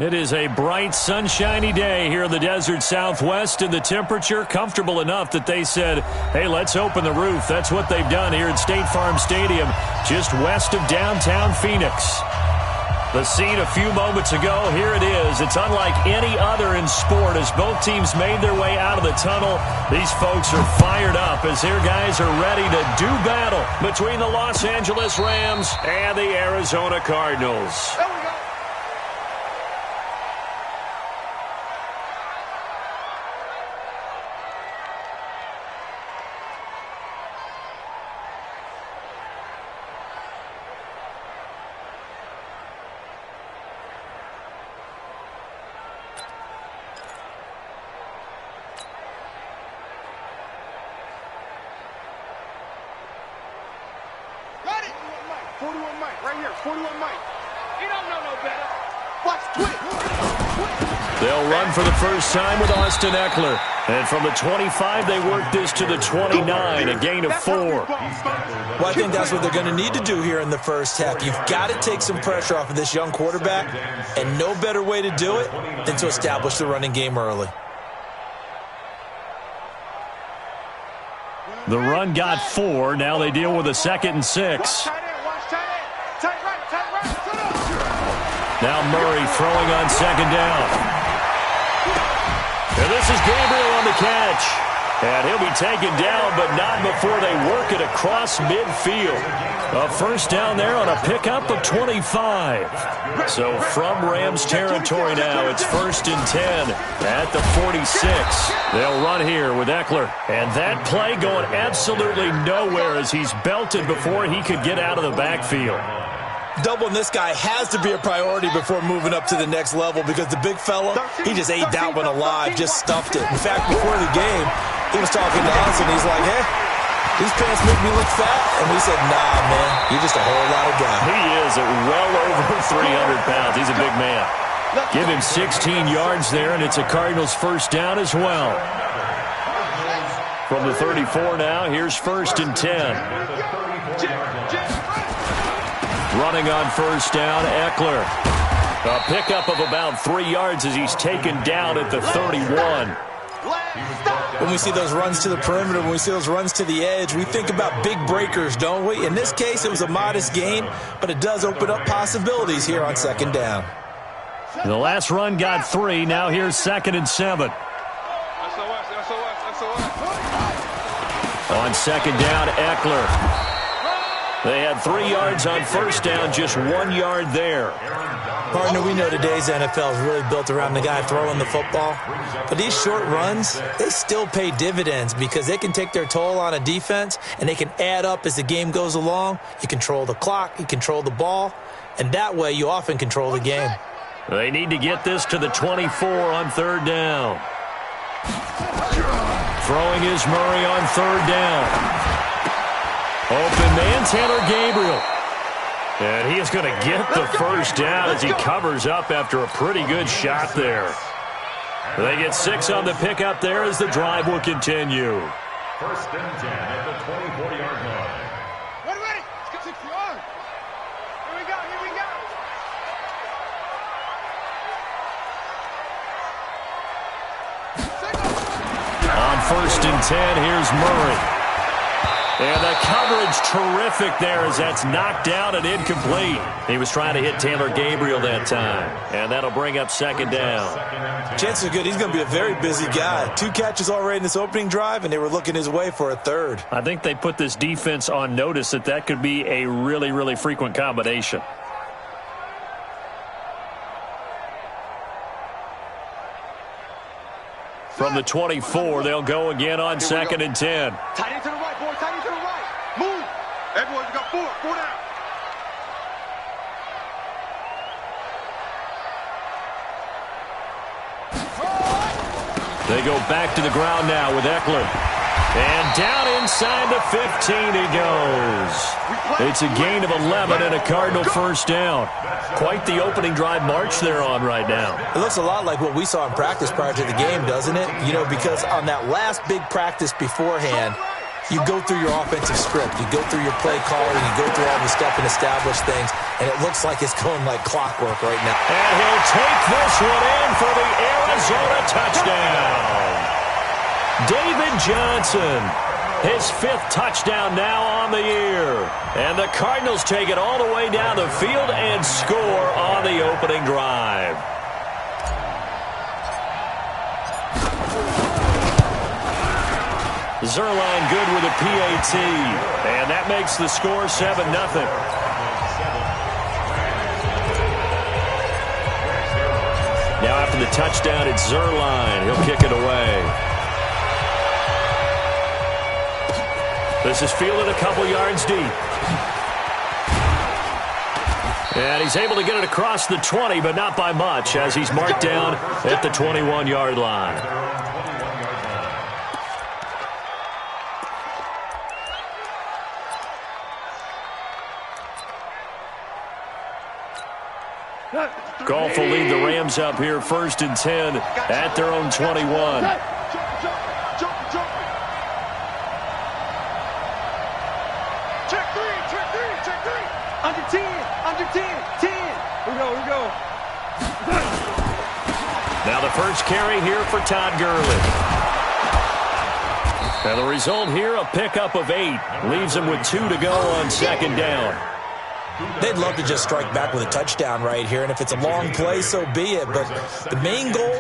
It is a bright, sunshiny day here in the desert Southwest, and the temperature comfortable enough that they said, hey, let's open the roof. That's what they've done here at State Farm Stadium, just west of downtown Phoenix. The scene a few moments ago, here it is. It's unlike any other in sport as both teams made their way out of the tunnel. These folks are fired up as their guys are ready to do battle between the Los Angeles Rams and the Arizona Cardinals. They'll run for the first time with Austin Eckler. And from the 25, they work this to the 29, a gain of 4. Well, I think that's what they're going to need to do here in the first half. You've got to take some pressure off of this young quarterback, and no better way to do it than to establish the running game early. The run got 4. Now they deal with a 2nd and 6. Now Murray throwing on 2nd down. And this is Gabriel on the catch. And he'll be taken down, but not before they work it across midfield. A first down there on a pickup of 25. So from Rams territory now, it's 1st and 10 at the 46. They'll run here with Eckler. And that play going absolutely nowhere as he's belted before he could get out of the backfield. Doubling this guy has to be a priority before moving up to the next level because the big fella, he just ate that one alive, just stuffed it. In fact, before the game, he was talking to us, and he's like, hey, these pants make me look fat. And we said, nah, man, you're just a whole lot of guy. He is at well over 300 pounds. He's a big man. Give him 16 yards there, and it's a Cardinals first down as well. From the 34 now, here's 1st and 10. Running on first down, Eckler. A pickup of about 3 yards as he's taken down at the 31. When we see those runs to the perimeter, when we see those runs to the edge, we think about big breakers, don't we? In this case, it was a modest gain, but it does open up possibilities here on 2nd down. The last run got 3. Now here's 2nd and 7. On 2nd down, Eckler. They had 3 yards on first down, just 1 yard there. Partner, we know today's NFL is really built around the guy throwing the football. But these short runs, they still pay dividends because they can take their toll on a defense, and they can add up as the game goes along. You control the clock, you control the ball, and that way you often control the game. They need to get this to the 24 on 3rd down. Throwing is Murray on 3rd down. Open man, Taylor Gabriel. And he is going to get the first down as he covers up after a pretty good shot there. They get 6 on the pickup there as the drive will continue. 1st and 10 at the 24-yard line. Ready. Let's get 6 yards. Here we go. On 1st and 10, here's Murray. And the coverage terrific there as that's knocked down and incomplete. He was trying to hit Taylor Gabriel that time. And that'll bring up 2nd down. Chances are good he's going to be a very busy guy. 2 catches already in this opening drive, and they were looking his way for a 3rd. I think they put this defense on notice that could be a really, really frequent combination. From the 24, they'll go again on 2nd and 10. Tight end to the right, boy. Tight end to the right. Move. Everyone, you got 4. 4 down. They go back to the ground now with Eckler. And down inside the 15 he goes. It's a gain of 11 and a Cardinal first down. Quite the opening drive march they're on right now. It looks a lot like what we saw in practice prior to the game, doesn't it? You know, because on that last big practice beforehand, you go through your offensive script. You go through your play calling. You go through all the stuff and establish things, and it looks like it's going like clockwork right now. And he'll take this one in for the Arizona touchdown. David Johnson, his 5th touchdown now on the year. And the Cardinals take it all the way down the field and score on the opening drive. Zerline good with a PAT, and that makes the score 7-0. Now after the touchdown, it's Zerline. He'll kick it away. This is fielded a couple yards deep. And he's able to get it across the 20, but not by much, as he's marked down at the 21-yard line. Goff will lead the Rams up here 1st and 10 at their own 21. Check three. Under 10. Here we go. Now the first carry here for Todd Gurley. And the result here, a pickup of 8. Leaves him with 2 to go on 2nd down. They'd love to just strike back with a touchdown right here, and if it's a long play, so be it. But the main goal,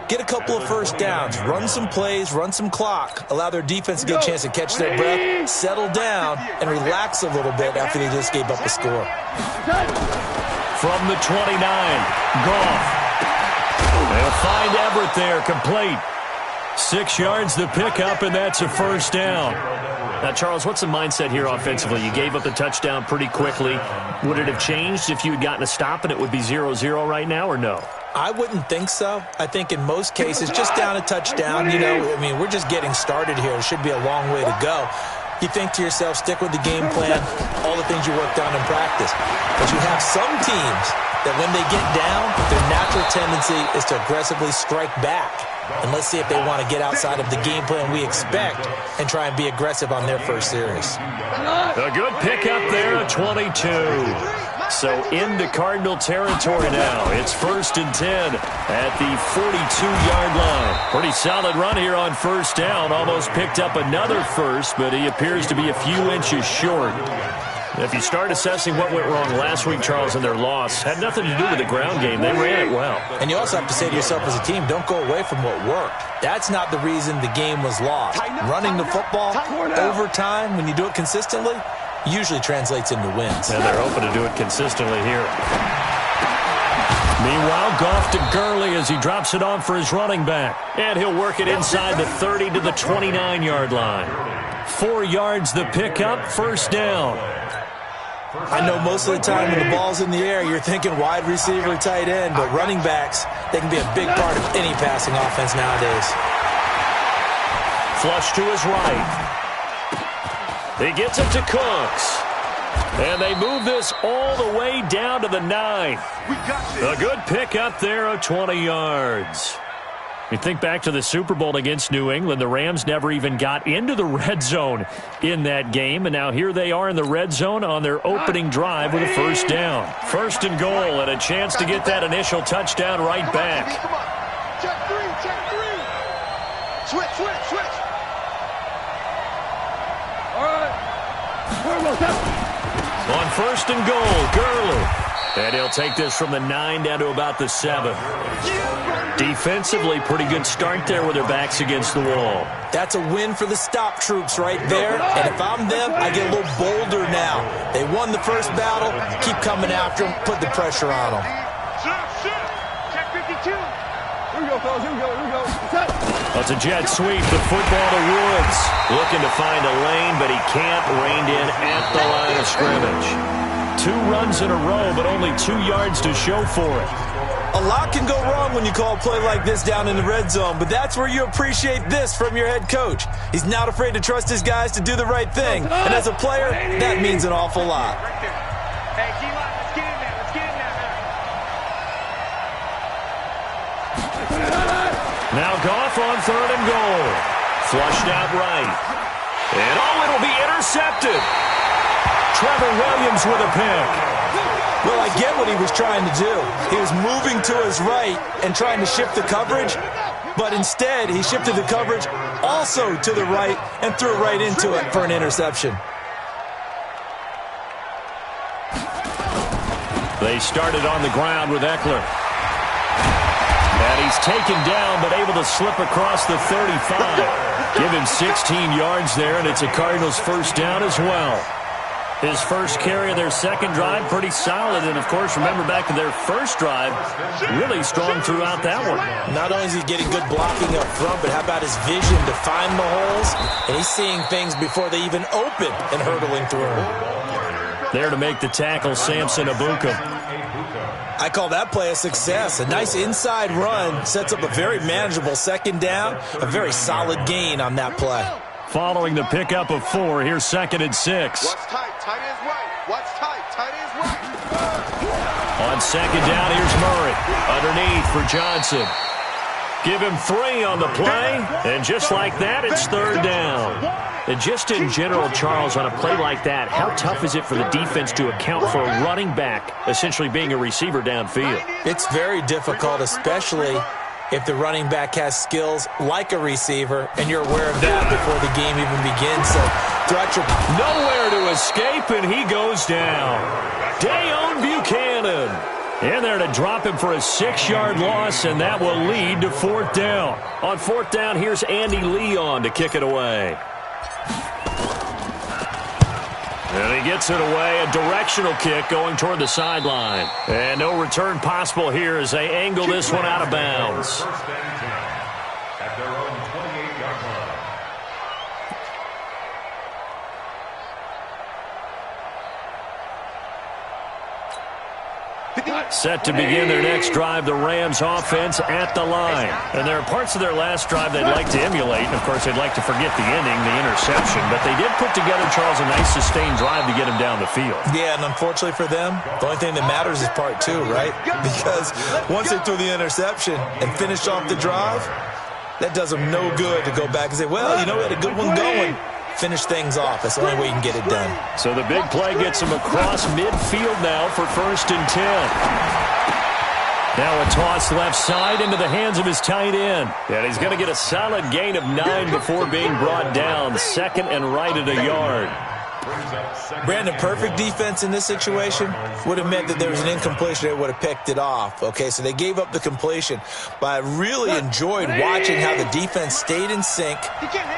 get a couple of first downs, run some plays, run some clock, allow their defense to get a chance to catch their breath, settle down, and relax a little bit after they just gave up a score. From the 29, Goff. They'll find Everett there, complete. 6 yards the pickup, and that's a first down. Now, Charles, what's the mindset here offensively? You gave up the touchdown pretty quickly. Would it have changed if you had gotten a stop and it would be 0-0 right now, or no? I wouldn't think so. I think in most cases, just down a touchdown, we're just getting started here. It should be a long way to go. You think to yourself, stick with the game plan, all the things you worked on in practice. But you have some teams that when they get down, their natural tendency is to aggressively strike back. And let's see if they want to get outside of the game plan we expect and try and be aggressive on their first series. A good pickup there at 22. So into Cardinal territory now. It's 1st and 10 at the 42-yard line. Pretty solid run here on 1st down. Almost picked up another first, but he appears to be a few inches short. If you start assessing what went wrong last week, Charles, in their loss, had nothing to do with the ground game. They ran it well. And you also have to say to yourself as a team, don't go away from what worked. That's not the reason the game was lost. Running the football over time, when you do it consistently, usually translates into wins. And they're hoping to do it consistently here. Meanwhile, Goff to Gurley as he drops it on for his running back. And he'll work it inside the 30 to the 29-yard line. 4 yards the pickup, 1st down. I know most of the time when the ball's in the air, you're thinking wide receiver, tight end, but running backs, they can be a big part of any passing offense nowadays. Flush to his right. He gets it to Cooks. And they move this all the way down to the 9. A good pickup there of 20 yards. You think back to the Super Bowl against New England, the Rams never even got into the red zone in that game, and now here they are in the red zone on their opening drive with a 1st down. 1st and goal, and a chance to get that initial touchdown right back. Check three. Switch. All right. On 1st and goal, Gurley. And he'll take this from the 9 down to about the 7. Defensively, pretty good start there with their backs against the wall. That's a win for the stop troops right there. And if I'm them, I get a little bolder now. They won the first battle. Keep coming after them. Put the pressure on them. Check 52. Here we go, fellas. Here we go. That's a jet sweep. The football to Woods. Looking to find a lane, but he can't. Reined in at the line of scrimmage. 2 runs in a row, but only 2 yards to show for it. A lot can go wrong when you call a play like this down in the red zone, but that's where you appreciate this from your head coach. He's not afraid to trust his guys to do the right thing, and as a player, that means an awful lot. Hey, G-Line, let's get in there. Now Goff on 3rd and goal. Flushed out right. And all intercepted. Trevor Williams with a pick. Well, I get what he was trying to do. He was moving to his right and trying to shift the coverage, but instead he shifted the coverage also to the right and threw right into it for an interception. They started on the ground with Eckler. And he's taken down, but able to slip across the 35. Give him 16 yards there, and it's a Cardinals first down as well. His first carry of their second drive, pretty solid. And, of course, remember back to their first drive, really strong throughout that one. Not only is he getting good blocking up front, but how about his vision to find the holes? And he's seeing things before they even open and hurdling through them. There to make the tackle, Samson Abuka. I call that play a success. A nice inside run sets up a very manageable second down. A very solid gain on that play. Following the pickup of 4, here's 2nd and 6. Watch tight. Tight ends right. Watch tight. Tight ends right. On 2nd down, here's Murray. Underneath for Johnson. Give him 3 on the play, and just like that, it's 3rd down. And just in general, Charles, on a play like that, how tough is it for the defense to account for a running back essentially being a receiver downfield? It's very difficult, especially if the running back has skills like a receiver, and you're aware of that before the game even begins. So throughout your... Nowhere to escape, and he goes down. Dayon Buchanan. In there to drop him for a 6-yard loss, and that will lead to 4th down. On 4th down, here's Andy Leon to kick it away. And he gets it away, a directional kick going toward the sideline. And no return possible here as they angle this one out of bounds. At their own 28-yard line. Set to begin their next drive, the Rams offense at the line. And there are parts of their last drive they'd like to emulate. And, of course, they'd like to forget the ending, the interception. But they did put together, Charles, a nice sustained drive to get him down the field. Yeah, and unfortunately for them, the only thing that matters is part 2, right? Because once they threw the interception and finished off the drive, that does them no good to go back and say, well, you know, we had a good one going. Finish things off. That's the only way you can get it done. So the big play gets him across midfield now for 1st and 10. Now a toss left side into the hands of his tight end. And he's going to get a solid gain of 9 before being brought down. 2nd and right at a yard. Brandon, perfect defense in this situation would have meant that there was an incompletion that would have picked it off. Okay, so they gave up the completion. But I really enjoyed watching how the defense stayed in sync,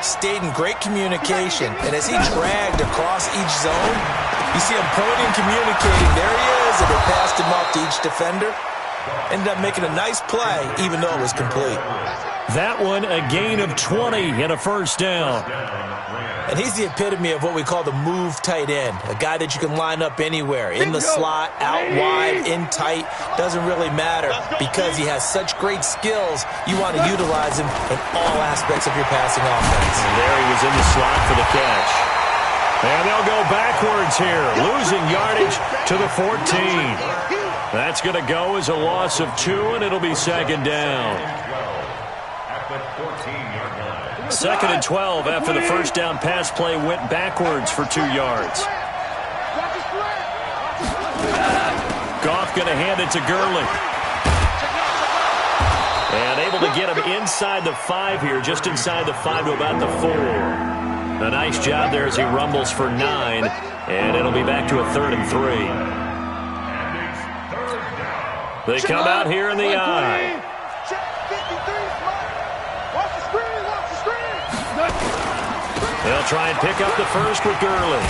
stayed in great communication. And as he dragged across each zone, you see him pointing, communicating. There he is, and they passed him off to each defender. Ended up making a nice play, even though it was complete. That one, a gain of 20 and a 1st down. And he's the epitome of what we call the move tight end, a guy that you can line up anywhere, in the slot, out wide, in tight, doesn't really matter because he has such great skills. You want to utilize him in all aspects of your passing offense. And there he was in the slot for the catch. And they'll go backwards here, losing yardage to the 14. That's going to go as a loss of 2, and it'll be 2nd down. At the 14-yard line. 2nd and 12 after the 1st down pass play went backwards for 2 yards. Goff going to hand it to Gurley. And able to get him inside the 5 here, just inside the 5 to about the 4. A nice job there as he rumbles for 9, and it'll be back to a 3rd and 3. They come out here in the I. They'll try and pick up the first with Gurley.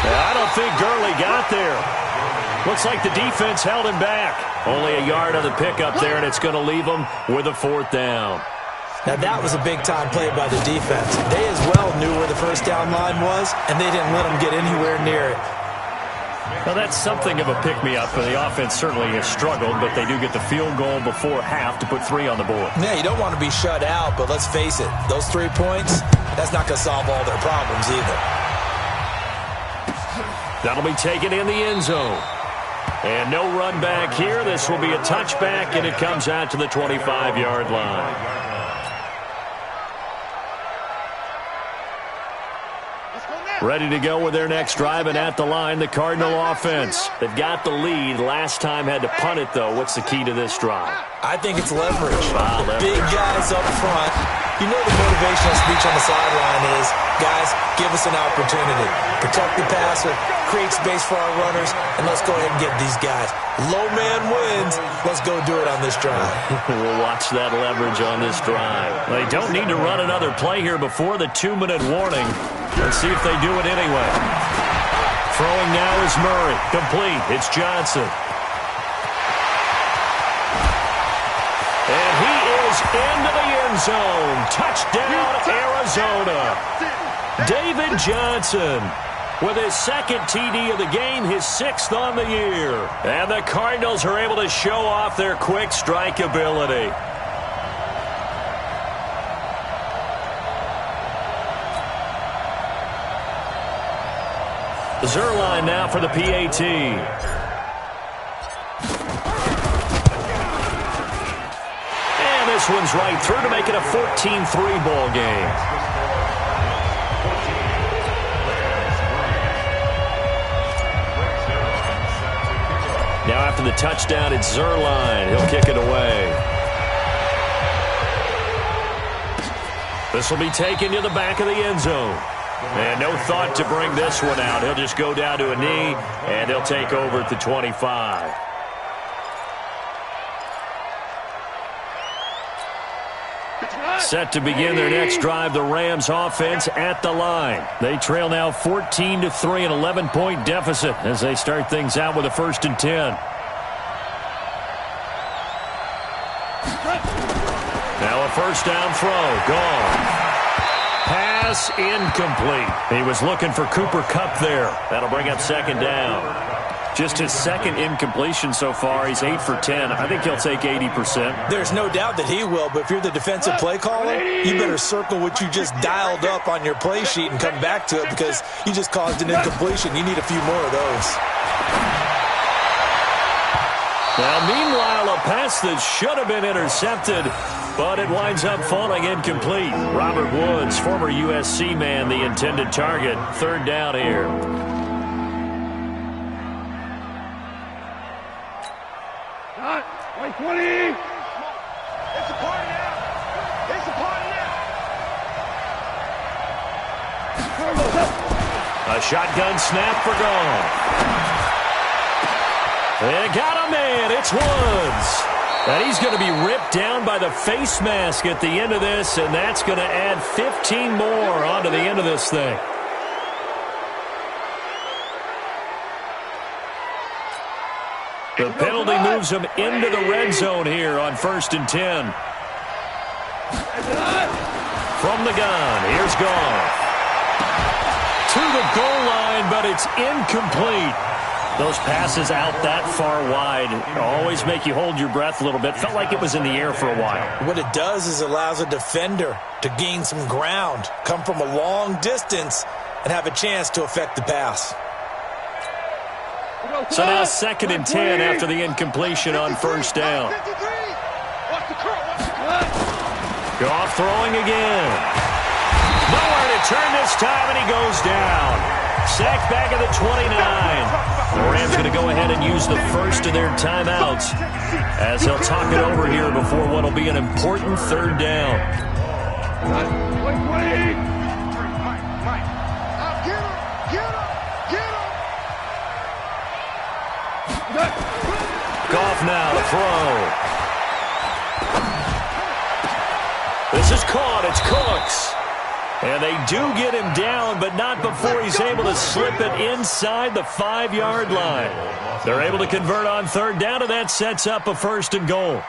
I don't think Gurley got there. Looks like the defense held him back. Only a yard on the pickup there, and it's going to leave him with a 4th down. Now, that was a big-time play by the defense. They as well knew where the 1st down line was, and they didn't let him get anywhere near it. Well, that's something of a pick-me-up, and the offense certainly has struggled, but they do get the field goal before half to put 3 on the board. Yeah, you don't want to be shut out, but let's face it, those 3 points, that's not going to solve all their problems either. That'll be taken in the end zone. And no run back here. This will be a touchback, and it comes out to the 25-yard line. Ready to go with their next drive, and at the line, the Cardinal offense. They've got the lead. Last time had to punt it, though. What's the key to this drive? I think it's leverage. Leverage. Big guys up front. You know the motivational speech on the sideline is, guys, give us an opportunity. Protect the passer, create space for our runners, and let's go ahead and get these guys. Low man wins. Let's go do it on this drive. We'll watch that leverage on this drive. They don't need to run another play here before the 2-minute warning. Let's see if they do it anyway. Throwing now is Murray. Complete. It's Johnson. And he is into the end zone. Touchdown, Arizona. David Johnson with his second TD of the game, his 6th on the year. And the Cardinals are able to show off their quick strike ability. Zerline now for the PAT. And this one's right through to make it a 14-3 ball game. Now after the touchdown, it's Zerline. He'll kick it away. This will be taken to the back of the end zone. And no thought to bring this one out. He'll just go down to a knee, and he'll take over at the 25. Set to begin their next drive, the Rams offense at the line. They trail now 14-3, an 11-point deficit as they start things out with a 1st and 10. Now a first down throw, gone. Pass incomplete. He was looking for Cooper Kupp there. That'll bring up 2nd down. Just his 2nd incompletion so far. He's 8 for 10. I think he'll take 80%. There's no doubt that he will, but if you're the defensive play caller, you better circle what you just dialed up on your play sheet and come back to it because you just caused an incompletion. You need a few more of those. Now, meanwhile, a pass that should have been intercepted, but it winds up falling incomplete. Robert Woods, former USC man, the intended target. 3rd down here. Like 20. It's a party now. It's a party now. A shotgun snap for Goff. They got a man. It's Woods. And he's going to be ripped down by the face mask at the end of this, and that's going to add 15 more onto the end of this thing. The penalty moves him into the red zone here on 1st and 10. From the gun, here's Goff. To the goal line, but it's incomplete. Those passes out that far wide always make you hold your breath a little bit. Felt like it was in the air for a while. What it does is allows a defender to gain some ground, come from a long distance, and have a chance to affect the pass. So now 2nd and 10 after the incompletion on 1st down. Goff throwing again. Nowhere to turn this time, and he goes down. Sacked back at the 29. The Rams going to go ahead and use the first of their timeouts as they'll talk it over here before what will be an important 3rd down. Goff now to throw. This is caught. It's Cooks. And they do get him down, but not before he's able to slip it inside the 5-yard line. They're able to convert on 3rd down, and that sets up a 1st and goal.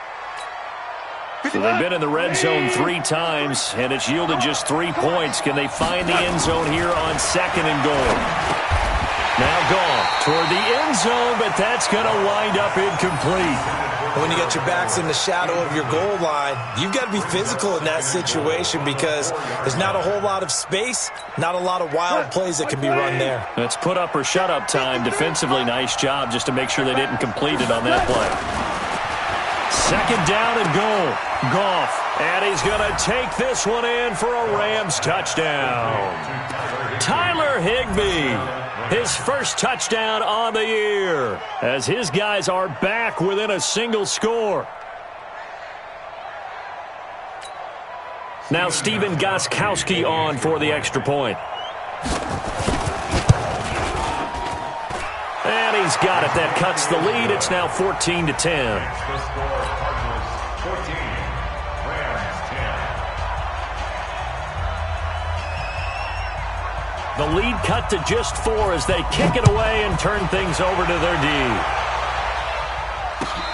So they've been in the red zone 3 times, and it's yielded just 3 points. Can they find the end zone here on 2nd and goal? Now Goff toward the end zone, but that's going to wind up incomplete. When you got your backs in the shadow of your goal line, you've got to be physical in that situation because there's not a whole lot of space, not a lot of wild plays that can be run there. It's put up or shut up time. Defensively, nice job just to make sure they didn't complete it on that play. 2nd down and goal. Goff, and he's going to take this one in for a Rams touchdown. Tyler Tyler Higbee, his first touchdown on the year, as his guys are back within a single score. Now Steven Gostkowski on for the extra point. And he's got it. That cuts the lead. It's now 14-10. The lead cut to just 4 as they kick it away and turn things over to their D.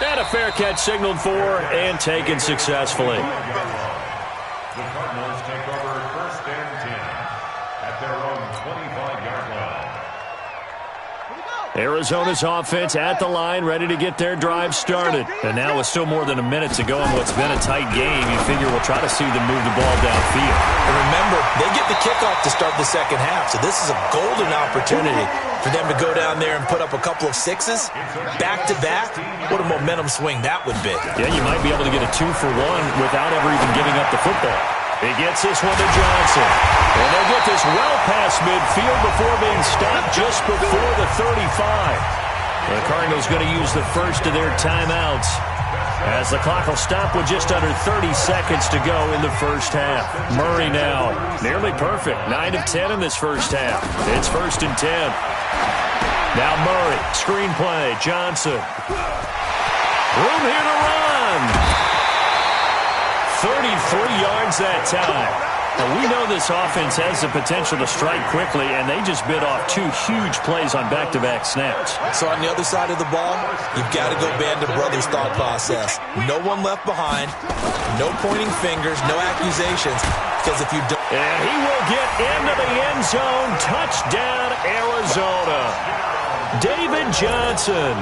And a fair catch signaled for and taken successfully. The Cardinals take over 1st and 10 at their own 25-yard line. Arizona's offense at the line, ready to get their drive started. And now with still more than a minute to go in what's been a tight game, you figure we'll try to see them move the ball downfield. And remember, they get the kickoff to start the second half, so this is a golden opportunity for them to go down there and put up a couple of sixes back-to-back. What a momentum swing that would be. Yeah, you might be able to get a 2-for-1 without ever even giving up the football. He gets this one to Johnson. And they'll get this well past midfield before being stopped just before the 35. The Cardinals going to use the first of their timeouts, as the clock will stop with just under 30 seconds to go in the first half. Murray now, nearly perfect. 9 of 10 in this first half. It's 1st and 10. Now Murray, screen play, Johnson. Room here to run. 33 yards that time. Now, we know this offense has the potential to strike quickly, and they just bit off 2 huge plays on back-to-back snaps. So on the other side of the ball, you've got to go band of brothers thought process. No one left behind, no pointing fingers, no accusations, because if you don't... And he will get into the end zone. Touchdown, Arizona. David Johnson,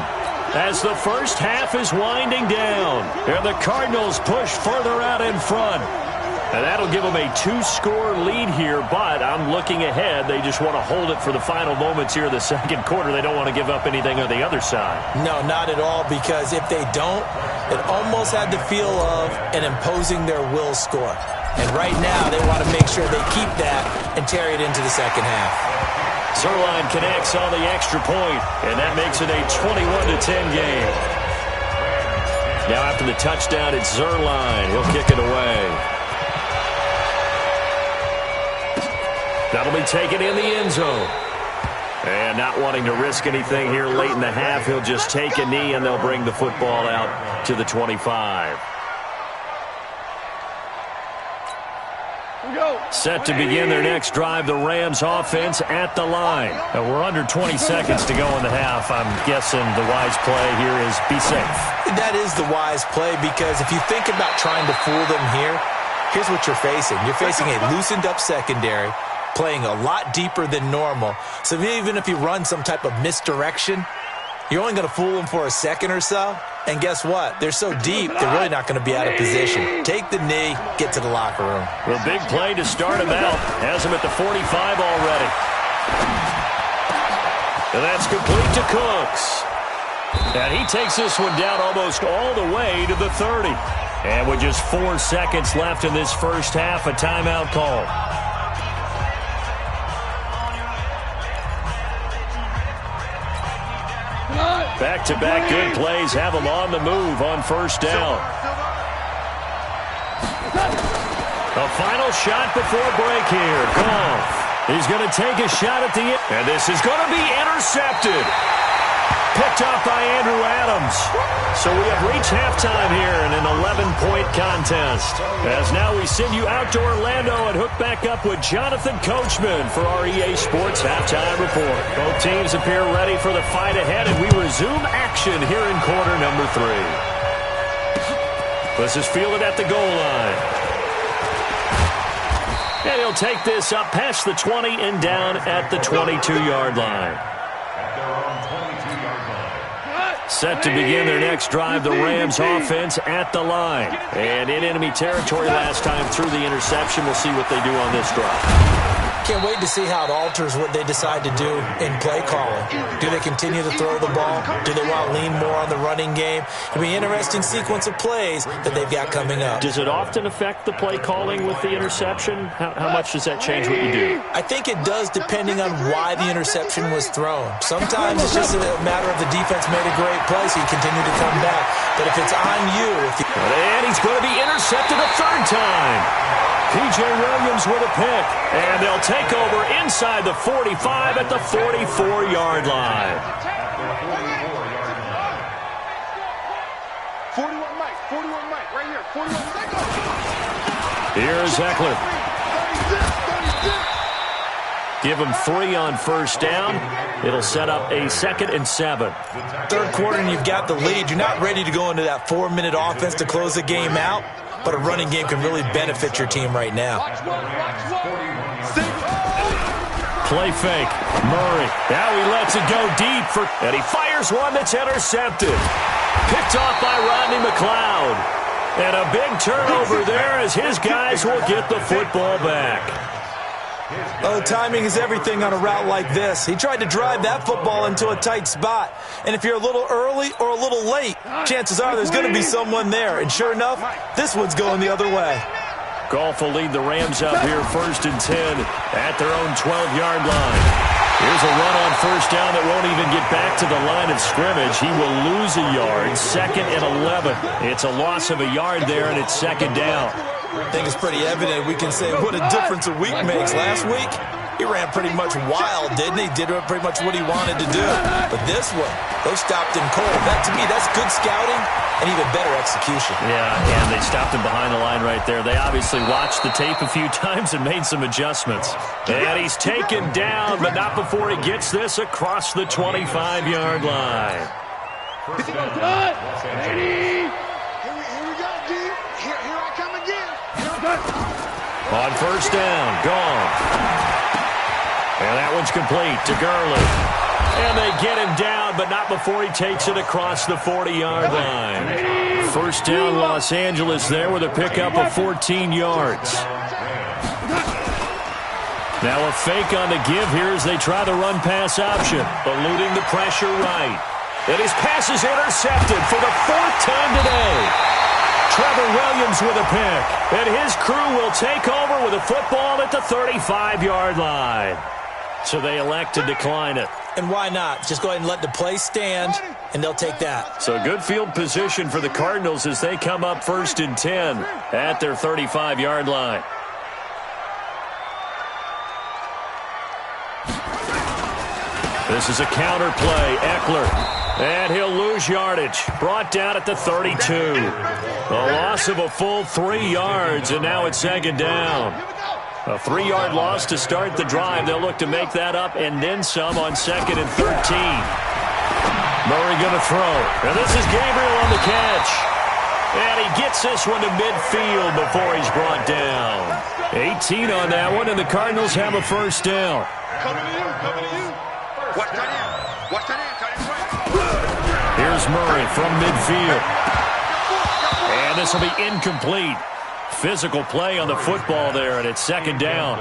as the first half is winding down, and the Cardinals push further out in front. And that'll give them a 2-score lead here, but I'm looking ahead. They just want to hold it for the final moments here of the second quarter. They don't want to give up anything on the other side. No, not at all, because if they don't, it almost had the feel of an imposing their will score. And right now, they want to make sure they keep that and carry it into the second half. Zerline connects on the extra point, and that makes it a 21-10 game. Now after the touchdown, it's Zerline. He'll kick it away. That'll be taken in the end zone. And not wanting to risk anything here late in the half, he'll just take a knee, and they'll bring the football out to the 25. Set to begin their next drive, the Rams offense at the line. And we're under 20 seconds to go in the half. I'm guessing the wise play here is be safe. That is the wise play, because if you think about trying to fool them here, here's what you're facing. You're facing a loosened up secondary, playing a lot deeper than normal. So even if you run some type of misdirection, you're only going to fool them for a second or so. And guess what? They're so deep, they're really not going to be out of position. Take the knee, get to the locker room. The big play to start him out. Has him at the 45 already. And that's complete to Cooks. And he takes this one down almost all the way to the 30. And with just 4 seconds left in this first half, a timeout call. Back-to-back good plays have them on the move on first down. A final shot before break here. Goff. He's going to take a shot at the end. And this is going to be intercepted. Picked off by Andrew Adams. So we have reached halftime here in an 11-point contest. As now we send you out to Orlando and hook back up with Jonathan Coachman for our EA Sports Halftime Report. Both teams appear ready for the fight ahead, and we resume action here in quarter number 3. This is fielded at the goal line. And he'll take this up past the 20 and down at the 22-yard line. Set to begin their next drive, the Rams offense at the line. And in enemy territory last time through the interception. We'll see what they do on this drive. can't wait to see how it alters what they decide to do in play calling. Do they continue to throw the ball? Do they want to lean more on the running game? It'll be an interesting sequence of plays that they've got coming up. Does it often affect the play calling with the interception? How much does that change what you do? I think it does, depending on why the interception was thrown. Sometimes it's just a matter of the defense made a great play, so you continue to come back. But if it's on you... And he's going to be intercepted a third time. P.J. Williams with a pick. And they'll take over inside the 45 at the 44-yard line. 41 Mike, right here. 41 Mike. Here's Eckler. 36. Give him 3 on first down. It'll set up a 2nd and 7. Third quarter and you've got the lead. You're not ready to go into that 4-minute offense to close the game out, but a running game can really benefit your team right now. Play fake. Murray. Now he lets it go deep. And he fires one that's intercepted. Picked off by Rodney McLeod. And a big turnover there as his guys will get the football back. Oh, timing is everything on a route like this. He tried to drive that football into a tight spot. And if you're a little early or a little late, chances are there's going to be someone there. And sure enough, this one's going the other way. Goff will lead the Rams up here 1st and 10 at their own 12-yard line. Here's a run on first down that won't even get back to the line of scrimmage. He will lose a yard, 2nd and 11. It's a loss of a yard there, and it's 2nd down. I think it's pretty evident. We can say what a difference a week makes. Last week, he ran pretty much wild, didn't he? Did pretty much what he wanted to do. But this one, they stopped him cold. That, to me, that's good scouting and even better execution. Yeah, and they stopped him behind the line right there. They obviously watched the tape a few times and made some adjustments. And he's taken down, but not before he gets this across the 25-yard line. On first down, gone. And that one's complete to Gurley. And they get him down, but not before he takes it across the 40-yard line. First down, Los Angeles there with a pickup of 14 yards. Now a fake on the give here as they try the run-pass option, eluding the pressure right. And his pass is intercepted for the 4th time today. Trevor Williams with a pick. And his crew will take over with a football at the 35-yard line. So they elect to decline it. And why not? Just go ahead and let the play stand, and they'll take that. So good field position for the Cardinals as they come up 1st and 10 at their 35-yard line. This is a counter play. Eckler. And he'll lose yardage. Brought down at the 32. A loss of a full 3 yards, and now it's 2nd down. A 3-yard loss to start the drive. They'll look to make that up and then some on 2nd and 13. Murray going to throw. And this is Gabriel on the catch. And he gets this one to midfield before he's brought down. 18 on that one, and the Cardinals have a first down. Coming to you. Watch that in. Here's Murray from midfield. And this will be incomplete. Physical play on the football there, and it's 2nd down.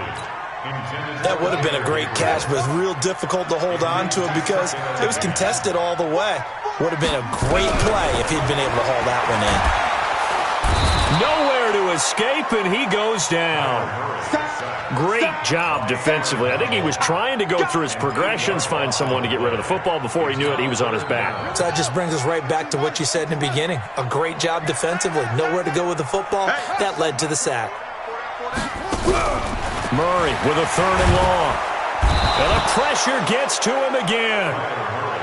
That would have been a great catch, but it's real difficult to hold on to it because it was contested all the way. Would have been a great play if he'd been able to haul that one in. Nowhere to escape, and he goes down. Great job defensively. I think he was trying to go through his progressions, find someone to get rid of the football. Before he knew it, he was on his back. So that just brings us right back to what you said in the beginning. A great job defensively. Nowhere to go with the football. That led to the sack. Murray with a 3rd and long. And the pressure gets to him again.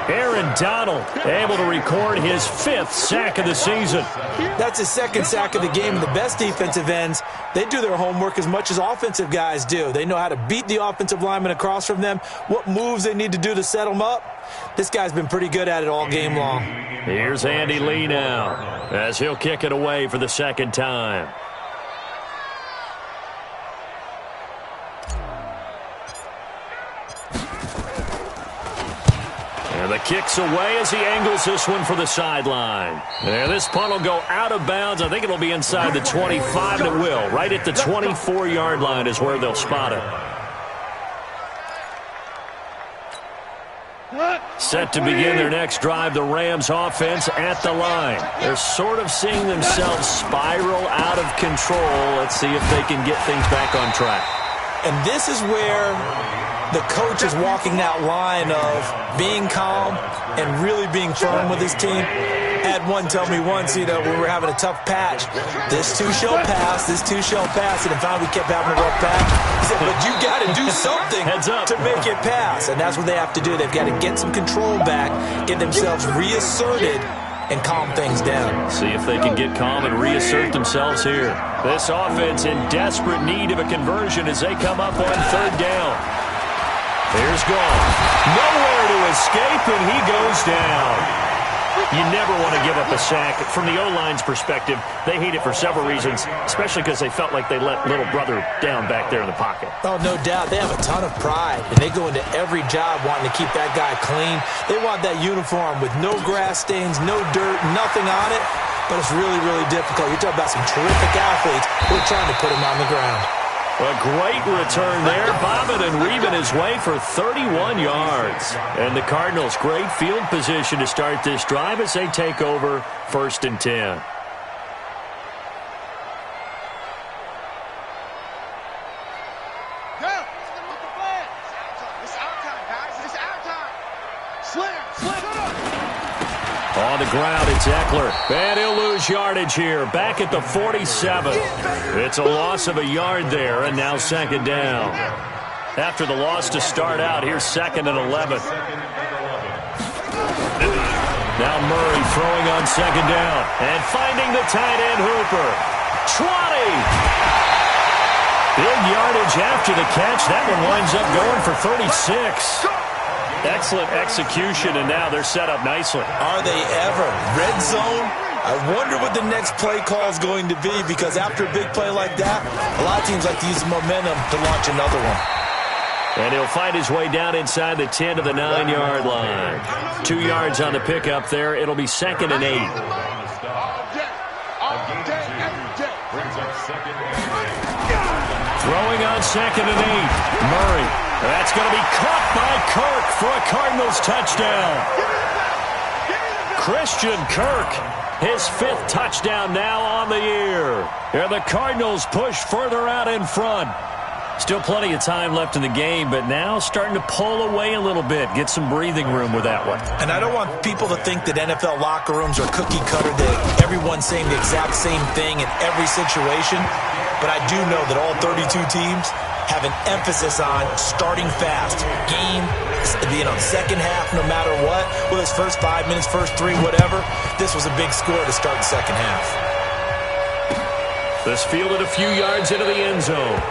Aaron Donald able to record his 5th sack of the season. That's his 2nd sack of the game. The best defensive ends, they do their homework as much as offensive guys do. They know how to beat the offensive lineman across from them, what moves they need to do to set them up. This guy's been pretty good at it all game long. Here's Andy Lee now as he'll kick it away for the 2nd time. And the kick's away as he angles this one for the sideline. And this punt will go out of bounds. I think it'll be inside the 25, and it will. Right at the 24-yard line is where they'll spot it. Set to begin their next drive, the Rams offense at the line. They're sort of seeing themselves spiral out of control. Let's see if they can get things back on track. And this is where the coach is walking that line of being calm and really being firm with his team. I had one tell me once, we were having a tough patch. This too shall pass, this too shall pass. And finally we kept having a rough patch. He said, but you got to do something to make it pass. And that's what they have to do. They've got to get some control back, get themselves reasserted, and calm things down. See if they can get calm and reassert themselves here. This offense in desperate need of a conversion as they come up on third down. Here's Goff. Nowhere to escape, and he goes down. You never want to give up a sack. From the O-line's perspective, they hate it for several reasons, especially because they felt like they let little brother down back there in the pocket. Oh, no doubt. They have a ton of pride, and they go into every job wanting to keep that guy clean. They want that uniform with no grass stains, no dirt, nothing on it, but it's really, really difficult. You're talking about some terrific athletes who are trying to put him on the ground. A great return there, bobbing and weaving his way for 31 yards. And the Cardinals, great field position to start this drive as they take over 1st and 10. On the ground, it's Eckler. And he'll lose yardage here. Back at the 47. It's a loss of a yard there, and now 2nd down. After the loss to start out, here's 2nd and 11. Now Murray throwing on 2nd down. And finding the tight end Hooper. 20! Big yardage after the catch. That one winds up going for 36. Excellent execution, and now they're set up nicely. Are they ever? Red zone? I wonder what the next play call is going to be, because after a big play like that, a lot of teams like to use momentum to launch another one. And he'll find his way down inside the 10 to the 9-yard line. 2 yards on the pickup there. It'll be 2nd and 8. Throwing on 2nd and 8. Murray. That's going to be caught by Kirk for a Cardinals touchdown. Christian Kirk, his 5th touchdown now on the year. And the Cardinals push further out in front. Still plenty of time left in the game, but now starting to pull away a little bit. Get some breathing room with that one. And I don't want people to think that NFL locker rooms are cookie cutter, that everyone's saying the exact same thing in every situation. But I do know that all 32 teams have an emphasis on starting fast. Game, second half, no matter what. Whether it's first 5 minutes, first 3, whatever. This was a big score to start the second half. This fielded a few yards into the end zone.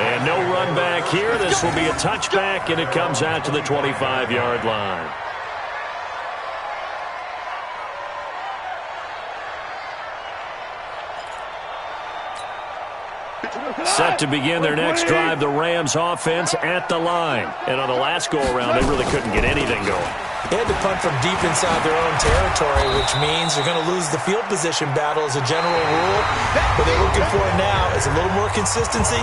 And no run back here. This will be a touchback, and it comes out to the 25-yard line. Set to begin their next drive, the Rams offense at the line. And on the last go-around, they really couldn't get anything going. They had to punt from deep inside their own territory, which means they're going to lose the field position battle as a general rule. What they're looking for now is a little more consistency,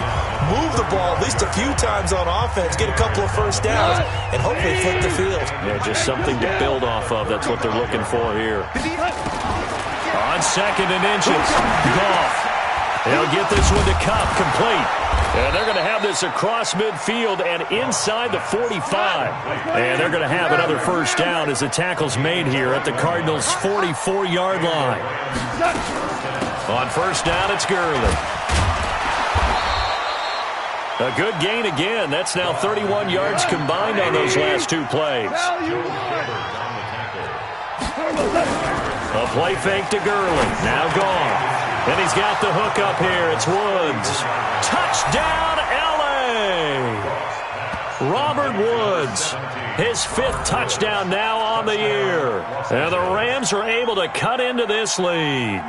move the ball at least a few times on offense, get a couple of first downs, and hopefully flip the field. Yeah, just something to build off of. That's what they're looking for here. On 2nd and inches, Goff. They'll get this one to Cup, complete. And they're going to have this across midfield and inside the 45. And they're going to have another first down as the tackle's made here at the Cardinals' 44-yard line. On first down, it's Gurley. A good gain again. That's now 31 yards combined on those last 2 plays. A play fake to Gurley. Now gone. And he's got the hook up here. It's Woods. Touchdown, L.A. Robert Woods, his 5th touchdown now on the year. And the Rams are able to cut into this lead.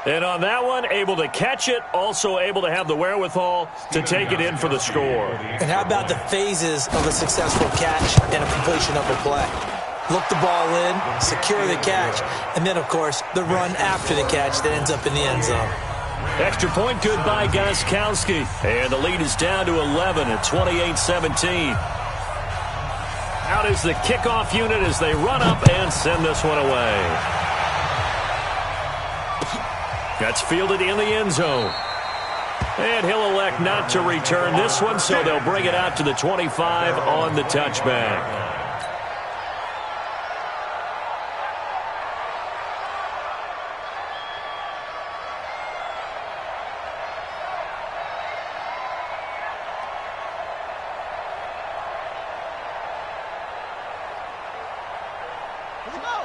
And on that one, able to catch it, also able to have the wherewithal to take it in for the score. And how about the phases of a successful catch and a completion of a play? Look the ball in, secure the catch, and then, of course, the run after the catch that ends up in the end zone. Extra point good by Gostkowski. And the lead is down to 11 at 28-17. Out is the kickoff unit as they run up and send this one away. That's fielded in the end zone. And he'll elect not to return this one, so they'll bring it out to the 25 on the touchback.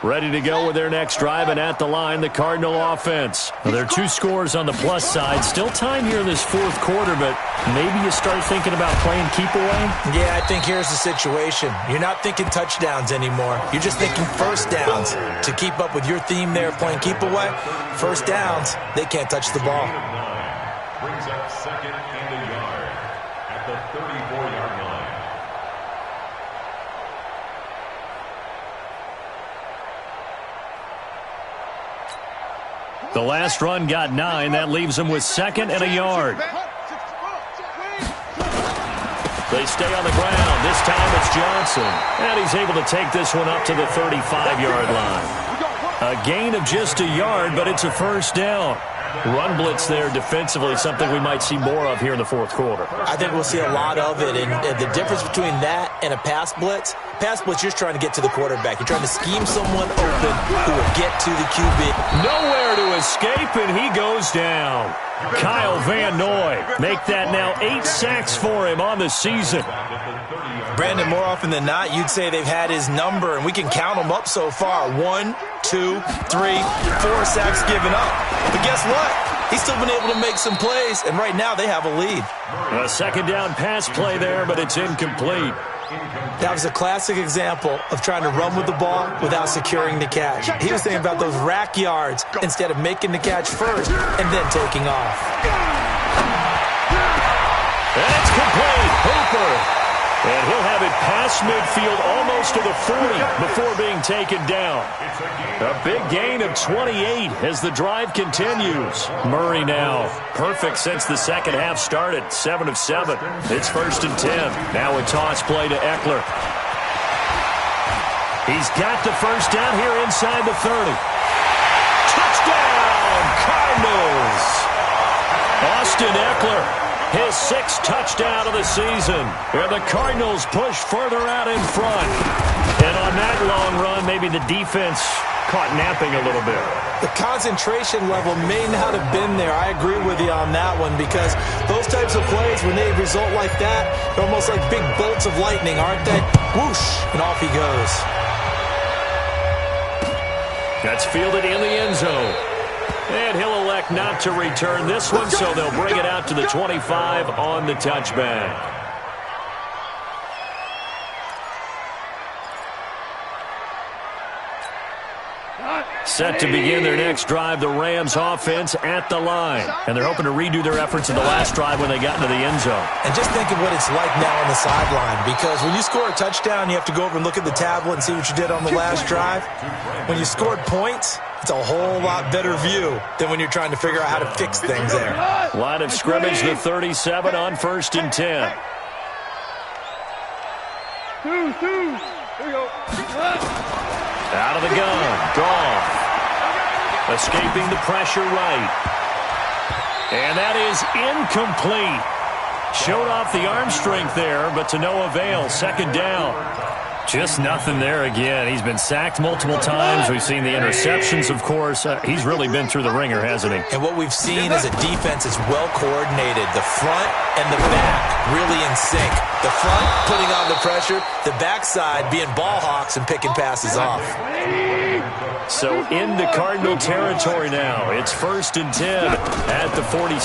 Ready to go with their next drive, and at the line, the Cardinal offense. Well, there are 2 scores on the plus side. Still time here in this fourth quarter, but maybe you start thinking about playing keep away? Yeah, I think here's the situation. You're not thinking touchdowns anymore. You're just thinking first downs. To keep up with your theme there, playing keep away, first downs, they can't touch the ball. Brings up second and a yard at the 34-yard line. The last run got 9. That leaves them with second and a yard. They stay on the ground. This time it's Johnson. And he's able to take this one up to the 35-yard line. A gain of just a yard, but it's a first down. Run blitz there defensively, something we might see more of here in the fourth quarter. I think we'll see a lot of it, and the difference between that and a pass blitz, you're just trying to get to the quarterback. You're trying to scheme someone open who will get to the QB. Nowhere to escape, and he goes down. Kyle Van Noy, make that now 8 sacks for him on the season. Brandon, more often than not, you'd say they've had his number, and we can count them up so far. 1, 2, 3, 4 sacks given up. But guess what? He's still been able to make some plays, and right now they have a lead. A second down pass play there, but it's incomplete. That was a classic example of trying to run with the ball without securing the catch. He was thinking about those rack yards instead of making the catch first and then taking off. That's complete. Hooper. And he'll have it past midfield almost to the 40 before being taken down. A big gain of 28 as the drive continues. Murray now perfect since the second half started. 7 of 7. It's 1st and 10. Now a toss play to Eckler. He's got the first down here inside the 30. Touchdown, Cardinals! Austin Eckler. His 6th touchdown of the season. And the Cardinals push further out in front. And on that long run, maybe the defense caught napping a little bit. The concentration level may not have been there. I agree with you on that one, because those types of plays, when they result like that, they're almost like big bolts of lightning, aren't they? Whoosh, and off he goes. That's fielded in the end zone. And he'll elect not to return this one, so they'll bring it out to the 25 on the touchback. Set to begin their next drive, the Rams offense at the line. And they're hoping to redo their efforts in the last drive when they got into the end zone. And just think of what it's like now on the sideline, because when you score a touchdown, you have to go over and look at the tablet and see what you did on the last drive. When you scored points, it's a whole lot better view than when you're trying to figure out how to fix things there. Line of scrimmage, the 37 on 1st and 10. Here we go. Out of the gun, Goff. Escaping the pressure right. And that is incomplete. Showed off the arm strength there, but to no avail. 2nd down. Just nothing there again. He's been sacked multiple times. We've seen the interceptions, of course. He's really been through the ringer, hasn't he? And what we've seen is a defense that's well coordinated. The front and the back really in sync. The front putting on the pressure. The backside being ball hawks and picking passes off. So into Cardinal territory now. It's 1st and 10 at the 47.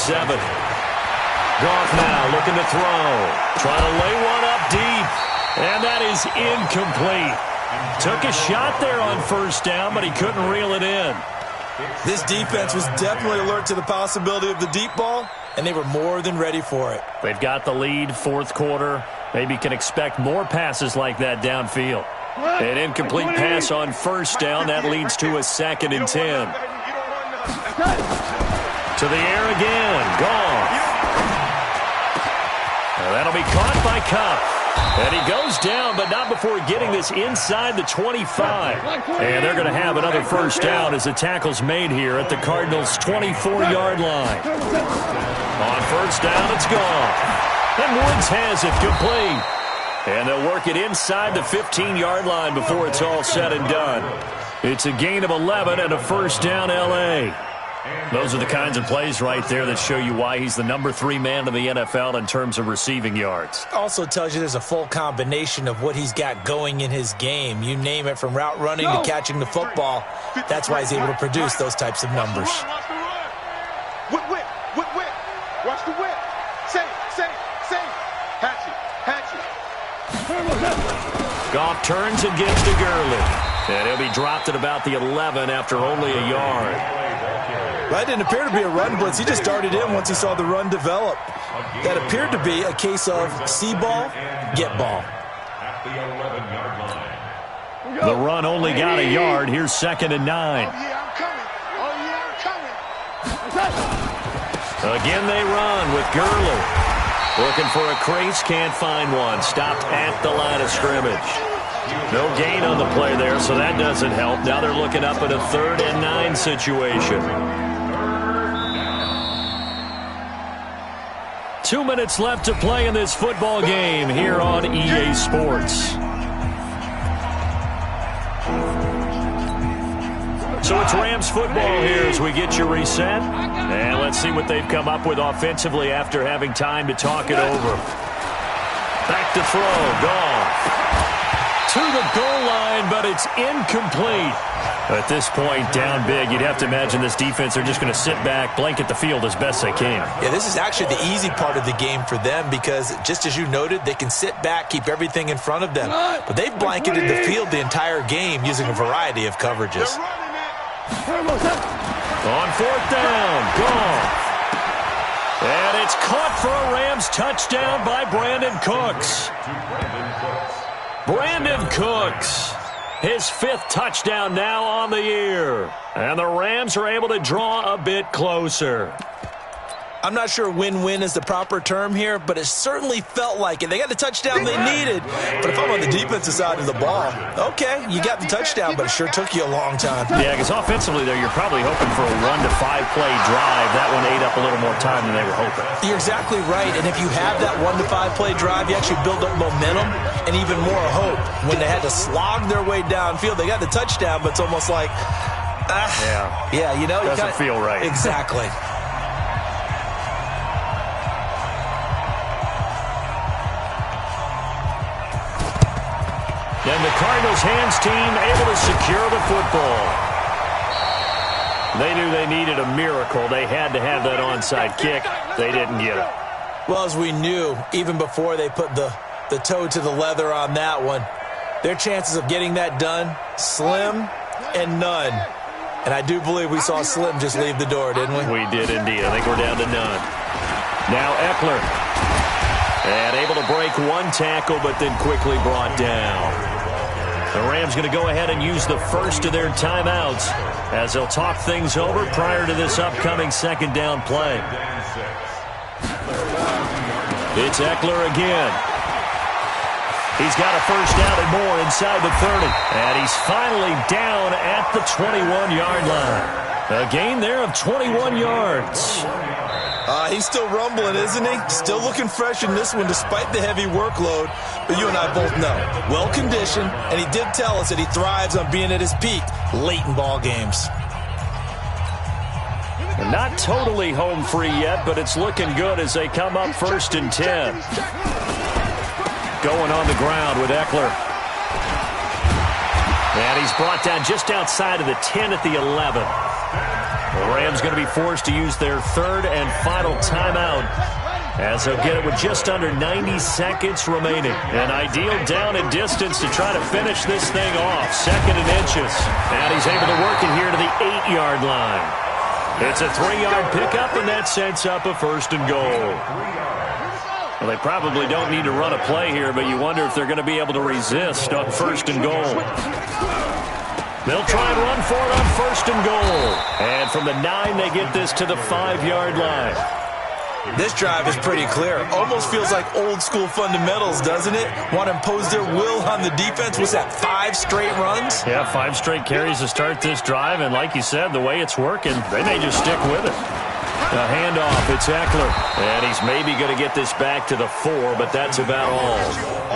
Goff now looking to throw. Trying to lay one up deep. And that is incomplete. Took a shot there on 1st down, but he couldn't reel it in. This defense was definitely alert to the possibility of the deep ball, and they were more than ready for it. They've got the lead, 4th quarter. Maybe can expect more passes like that downfield. An incomplete pass on 1st down. That leads to a 2nd and 10. To the air again. Goff. That'll be caught by Kupp. And he goes down, but not before before getting this inside the 25. And they're going to have another first down as the tackle's made here at the Cardinals' 24-yard line. On first down, it's gone. And Woods has it complete. And they'll work it inside the 15-yard line before it's all said and done. It's a gain of 11 and a first down, L.A. Those are the kinds of plays right there that show you why he's the number 3 man in the NFL in terms of receiving yards. Also tells you there's a full combination of what he's got going in his game. You name it, from route running to catching the football. That's why he's able to produce those types of numbers. Whip. Watch the whip. Save. Hatch it. Goff turns and gives to Gurley. And he'll be dropped at about the 11 after only a yard. That didn't appear to be a run blitz. He just darted in once he saw the run develop. That appeared to be a case of see ball, get ball. At the 11-yard line. The run only got a yard. Here's 2nd and 9. Oh, yeah, I'm coming. Again they run with Gurley. Looking for a crease, can't find one. Stopped at the line of scrimmage. No gain on the play there, so that doesn't help. Now they're looking up at a 3rd and 9 situation. 2 minutes left to play in this football game here on EA Sports. So it's Rams football here as we get you reset. And let's see what they've come up with offensively after having time to talk it over. Back to throw, Goff. To the goal line, but it's incomplete. At this point, down big, you'd have to imagine this defense are just going to sit back, blanket the field as best they can. Yeah, this is actually the easy part of the game for them because, just as you noted, they can sit back, keep everything in front of them. But they've blanketed the field the entire game using a variety of coverages. On 4th down, Goff. And it's caught for a Rams touchdown by Brandon Cooks. Brandon Cooks, his 5th touchdown now on the year. And the Rams are able to draw a bit closer. I'm not sure win-win is the proper term here, but it certainly felt like it. They got the touchdown they needed. But if I'm on the defensive side of the ball, okay, you got the touchdown, but it sure took you a long time. Yeah, because offensively there, you're probably hoping for a 1 to 5 play drive. That one ate up a little more time than they were hoping. You're exactly right, and if you have that 1 to 5 play drive, you actually build up momentum and even more hope. When they had to slog their way downfield, they got the touchdown, but it's almost like, yeah, you know, doesn't feel right. Exactly. And the Cardinals' hands team able to secure the football. They knew they needed a miracle. They had to have that onside kick. They didn't get it. Well, as we knew, even before they put the toe to the leather on that one, their chances of getting that done, slim and none. And I do believe we saw Slim just leave the door, didn't we? We did indeed. I think we're down to none. Now Eckler. And able to break one tackle, but then quickly brought down. The Rams going to go ahead and use the first of their timeouts as they'll talk things over prior to this upcoming 2nd down play. It's Eckler again. He's got a first down and more inside the 30. And he's finally down at the 21-yard line. A gain there of 21 yards. He's still rumbling, isn't he? Still looking fresh in this one despite the heavy workload. But you and I both know, well-conditioned, and he did tell us that he thrives on being at his peak late in ball games. Not totally home free yet, but it's looking good as they come up 1st and 10. Going on the ground with Eckler. And he's brought down just outside of the 10 at the 11. The Rams going to be forced to use their 3rd and final timeout as they'll get it with just under 90 seconds remaining. An ideal down and distance to try to finish this thing off. 2nd and inches. And he's able to work it here to the 8-yard line. It's a 3-yard pickup, and that sets up a 1st and goal. Well, they probably don't need to run a play here, but you wonder if they're going to be able to resist on 1st and goal. They'll try and run for it on 1st and goal. And from the 9, they get this to the 5-yard line. This drive is pretty clear. Almost feels like old school fundamentals, doesn't it? Want to impose their will on the defense. What's that, 5 straight runs? Yeah, 5 straight carries to start this drive, and like you said, the way it's working, they may just stick with it. A handoff, it's Eckler, and he's maybe going to get this back to the 4, but that's about all.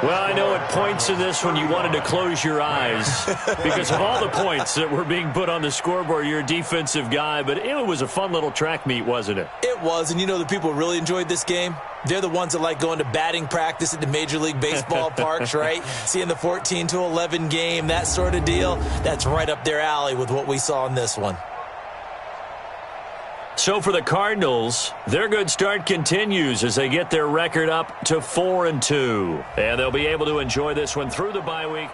Well, I know at points in this when you wanted to close your eyes because of all the points that were being put on the scoreboard. You're a defensive guy, but it was a fun little track meet, wasn't it? It was, and you know the people who really enjoyed this game? They're the ones that like going to batting practice at the Major League Baseball parks, right? Seeing the 14-11 game, that sort of deal. That's right up their alley with what we saw in this one. So for the Cardinals, their good start continues as they get their record up to 4-2. And they'll be able to enjoy this one through the bye week.